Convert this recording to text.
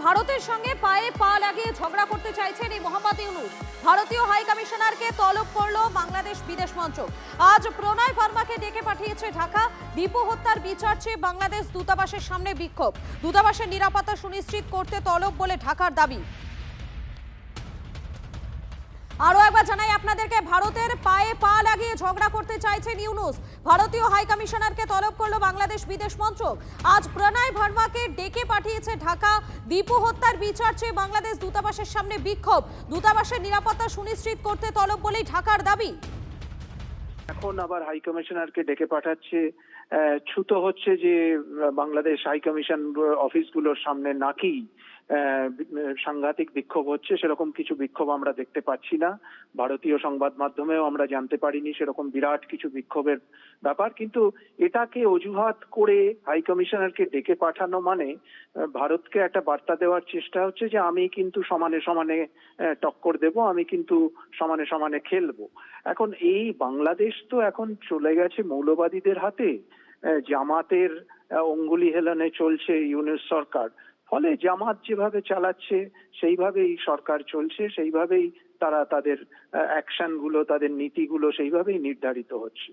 ভারতের সঙ্গে পায়ে পা লাগিয়ে ঝগড়া করতে চাইছেন এই মোহাম্মদ ইউনূস। ভারতীয় হাই কমিশনারকে তলব করল বাংলাদেশ বিদেশ মন্ত্রক। আজ প্রণয় ভার্মাকে ডেকে পাঠিয়েছে ঢাকা। দীপু হত্যার বিচার চেয়ে বাংলাদেশ দূতাবাসের সামনে বিক্ষোভ। দূতাবাসের নিরাপত্তা সুনিশ্চিত করতে তলব বলে ঢাকার দাবি। আরো একবার জানাই আপনাদেরকে, ভারতের পায়ে পা লাগিয়ে ঝগড়া করতে চাইছেন ইউনূস। ভারতীয় হাই কমিশনারকে তলব করল বাংলাদেশ বিদেশ মন্ত্রক। আজ প্রণয় ভার্মাকে ডেকে পাঠিয়েছে ঢাকা। দীপু হত্যার বিচার চেয়ে বাংলাদেশ দূতাবাসের সামনে বিক্ষোভ। দূতাবাসের নিরাপত্তা সুনিশ্চিত করতে তলব বলেই ঢাকার দাবি। এখন আবার হাই কমিশনারকে ডেকে পাঠাচ্ছে। ছুত হচ্ছে যে বাংলাদেশ হাই কমিশন অফিসগুলোর সামনে নাকি সাংঘাতিক বিক্ষোভ হচ্ছে। সেরকম কিছু বিক্ষোভ আমরা দেখতে পাচ্ছি না। ভারতীয় সংবাদ মাধ্যমেও আমরা জানতে পারিনি সেরকম বিরাট কিছু বিক্ষোভের ব্যাপার। কিন্তু এটাকে অজুহাত করে হাই কমিশনারকে ডেকে পাঠানো মানে ভারতকে একটা বার্তা দেওয়ার চেষ্টা হচ্ছে যে আমি কিন্তু সমানে সমানে টক্কর দেব, আমি কিন্তু সমানে সমানে খেলবো। এখন এই বাংলাদেশ তো এখন চলে গেছে মৌলবাদীদের হাতে। জামাতের অঙ্গুলি হেলনে চলছে ইউনূস সরকার। ফলে জামাত যেভাবে চালাচ্ছে সেইভাবেই সরকার চলছে, সেইভাবেই তারা তাদের অ্যাকশন গুলো, তাদের নীতিগুলো সেইভাবেই নির্ধারিত হচ্ছে।